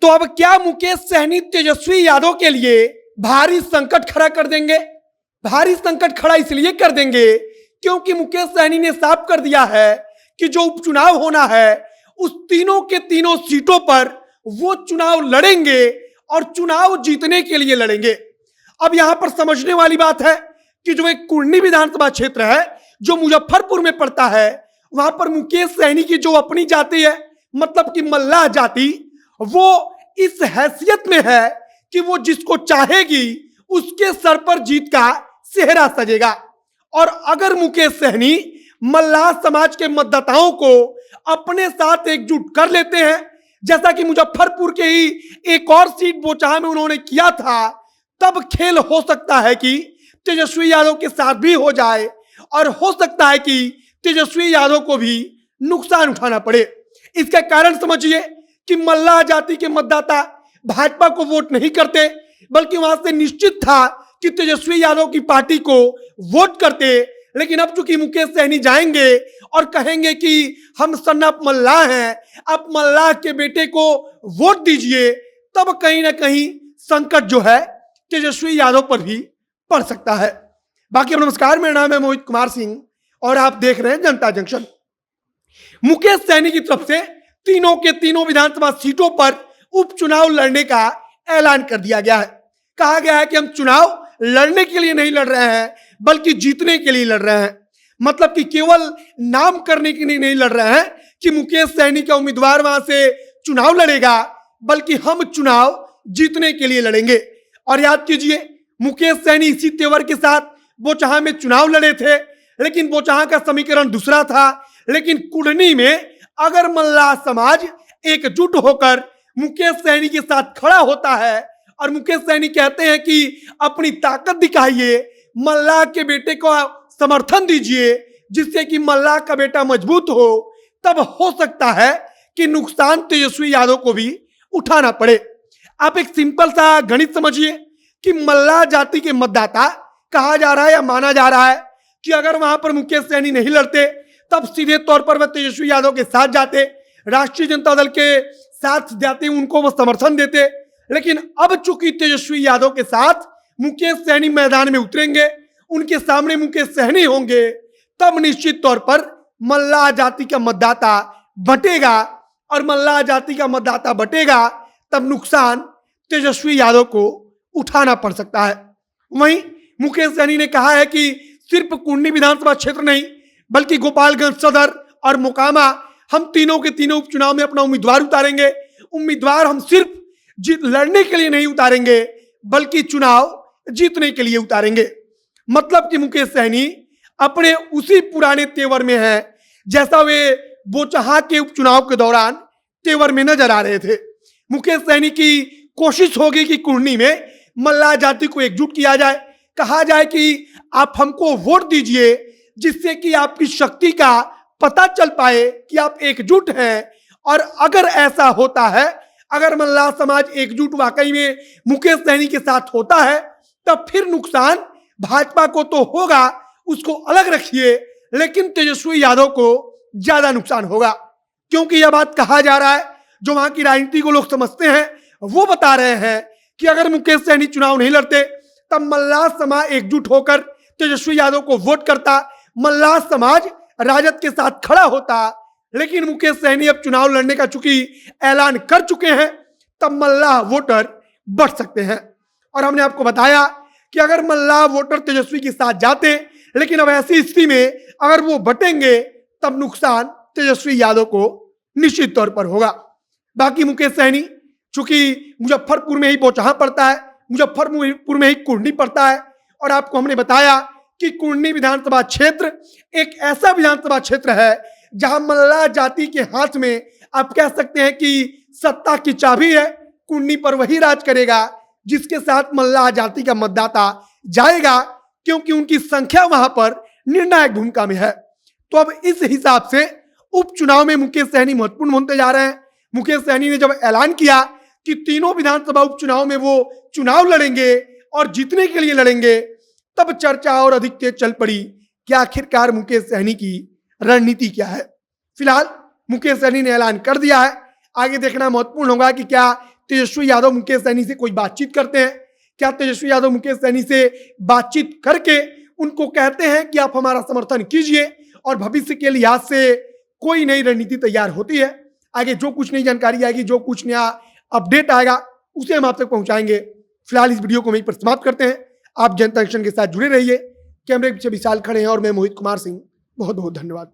तो अब क्या मुकेश सहनी तेजस्वी यादव के लिए भारी संकट खड़ा कर देंगे? भारी संकट खड़ा इसलिए कर देंगे क्योंकि मुकेश सहनी ने साफ कर दिया है कि जो उपचुनाव होना है उस तीनों के तीनों सीटों पर वो चुनाव लड़ेंगे और चुनाव जीतने के लिए लड़ेंगे। अब यहां पर समझने वाली बात है कि जो एक कुर्नी विधानसभा क्षेत्र है जो मुजफ्फरपुर में पड़ता है, वहां पर मुकेश सहनी की जो अपनी जाति है, मतलब कि मल्लाह जाति, वो इस हैसियत में है कि वो जिसको चाहेगी उसके सर पर जीत का सेहरा सजेगा। और अगर मुकेश सहनी मल्लाह समाज के मतदाताओं को अपने साथ एकजुट कर लेते हैं, जैसा कि मुजफ्फरपुर के ही एक और सीट बोचहा में उन्होंने किया था, तब खेल हो सकता है कि तेजस्वी यादव के साथ भी हो जाए और हो सकता है कि तेजस्वी यादव को भी नुकसान उठाना पड़े। इसका कारण समझिए कि मल्लाह जाति के मतदाता भाजपा को वोट नहीं करते, बल्कि वहां से निश्चित था कि तेजस्वी यादव की पार्टी को वोट करते। लेकिन अब चूंकि मुकेश सहनी जाएंगे और कहेंगे कि हम सन ऑफ मल्लाह हैं, आप मल्लाह के बेटे को वोट दीजिए, तब कहीं ना कहीं संकट जो है तेजस्वी यादव पर भी पड़ सकता है। बाकी नमस्कार, मेरा नाम है मोहित कुमार सिंह और आप देख रहे हैं जनता जंक्शन। मुकेश सहनी की तरफ से तीनों के तीनों विधानसभा सीटों पर उपचुनाव लड़ने का ऐलान कर दिया गया है। कहा गया है कि हम चुनाव लड़ने के लिए नहीं लड़ रहे हैं, बल्कि जीतने के लिए लड़ रहे हैं। मतलब कि केवल नाम करने के लिए नहीं लड़ रहे हैं कि मुकेश सहनी का उम्मीदवार वहां से चुनाव लड़ेगा, बल्कि हम चुनाव जीतने के लिए लड़ेंगे। और याद कीजिए, मुकेश सहनी इसी तेवर के साथ बोचहा में चुनाव लड़े थे, लेकिन बोचहा का समीकरण दूसरा था। लेकिन कुढ़नी में अगर मल्लाह समाज एकजुट होकर मुकेश सहनी के साथ खड़ा होता है और मुकेश सहनी कहते हैं कि अपनी ताकत दिखाइए, मल्लाह के बेटे को समर्थन दीजिए, जिससे कि मल्लाह का बेटा मजबूत हो, तब हो सकता है कि नुकसान तेजस्वी यादव को भी उठाना पड़े। आप एक सिंपल सा गणित समझिए कि मल्लाह जाति के मतदाता कहा जा रहा है या माना जा रहा है कि अगर वहां पर मुकेश सहनी नहीं लड़ते, तब सीधे तौर पर वह तेजस्वी यादव के साथ जाते, राष्ट्रीय जनता दल के साथ जाते, उनको वो समर्थन देते। लेकिन अब चूंकि तेजस्वी यादव के साथ मुकेश सहनी मैदान में उतरेंगे, उनके सामने मुकेश सहनी होंगे, तब निश्चित तौर पर मल्लाह जाति का मतदाता बटेगा। और मल्लाह जाति का मतदाता बटेगा, तब नुकसान तेजस्वी यादव को उठाना पड़ सकता है। वहीं मुकेश सहनी ने कहा है कि सिर्फ कुर्नी विधानसभा क्षेत्र नहीं, बल्कि गोपालगंज सदर और मोकामा, हम तीनों के तीनों उपचुनाव में अपना उम्मीदवार उतारेंगे। उम्मीदवार हम सिर्फ लड़ने के लिए नहीं उतारेंगे, बल्कि चुनाव जीतने के लिए उतारेंगे। मतलब कि मुकेश सहनी अपने उसी पुराने तेवर में है जैसा वे बोचहा के उपचुनाव के दौरान तेवर में नजर आ रहे थे। मुकेश सहनी की कोशिश होगी कि कुर्नी में मल्लाह जाति को एकजुट किया जाए, कहा जाए कि आप हमको वोट दीजिए, जिससे कि आपकी शक्ति का पता चल पाए कि आप एकजुट हैं। और अगर ऐसा होता है, अगर मल्लाह समाज एकजुट वाकई में मुकेश सहनी के साथ होता है, तब फिर नुकसान भाजपा को तो होगा, उसको अलग रखिए, लेकिन तेजस्वी यादव को ज्यादा नुकसान होगा। क्योंकि यह बात कहा जा रहा है, जो वहां की राजनीति को लोग समझते हैं, वो बता रहे हैं कि अगर मुकेश सहनी चुनाव नहीं लड़ते, तब मल्लाह समाज एकजुट होकर तेजस्वी यादव को वोट करता, मल्लाह समाज राजद के साथ खड़ा होता। लेकिन मुकेश सहनी अब चुनाव लड़ने का चूंकि ऐलान कर चुके हैं, तब मल्लाह वोटर बढ़ सकते हैं। और हमने आपको बताया कि अगर मल्लाह वोटर तेजस्वी के साथ जाते, लेकिन अब ऐसी स्थिति में अगर वो बटेंगे, तब नुकसान तेजस्वी यादव को निश्चित तौर पर होगा। बाकी मुकेश सहनी चूंकि मुजफ्फरपुर में ही बोचहा पड़ता है, मुजफ्फरपुर में ही कुर्नी पड़ता है, और आपको हमने बताया कि कुर्नी विधानसभा क्षेत्र एक ऐसा विधानसभा क्षेत्र है जहां मल्लाह जाति के हाथ में आप कह सकते हैं कि सत्ता की चाबी है। कुर्नी पर वही राज करेगा जिसके साथ मल्लाह जाति का मतदाता जाएगा, क्योंकि उनकी संख्या वहां पर निर्णायक भूमिका में है। तो अब इस हिसाब से उपचुनाव में मुकेश सहनी महत्वपूर्ण होते जा रहे हैं। मुकेश सहनी ने जब ऐलान किया कि तीनों विधानसभा उपचुनाव में वो चुनाव लड़ेंगे और जीतने के लिए लड़ेंगे, तब चर्चा और अधिक तेज चल पड़ी कि आखिरकार मुकेश सहनी की रणनीति क्या है। फिलहाल मुकेश सहनी ने ऐलान कर दिया है, आगे देखना महत्वपूर्ण होगा कि क्या तेजस्वी यादव मुकेश सहनी से कोई बातचीत करते हैं? क्या तेजस्वी यादव मुकेश सहनी से बातचीत करके उनको कहते हैं कि आप हमारा समर्थन कीजिए और भविष्य के लिहाज से कोई नई रणनीति तैयार होती है? आगे जो कुछ नई जानकारी आएगी, जो कुछ नया अपडेट आएगा, उसे हम आप तक पहुंचाएंगे। फिलहाल इस वीडियो को वहीं पर समाप्त करते हैं। आप जनता एक्शन के साथ जुड़े रहिए। कैमरे के पीछे विशाल खड़े हैं और मैं मोहित कुमार सिंह। बहुत बहुत धन्यवाद।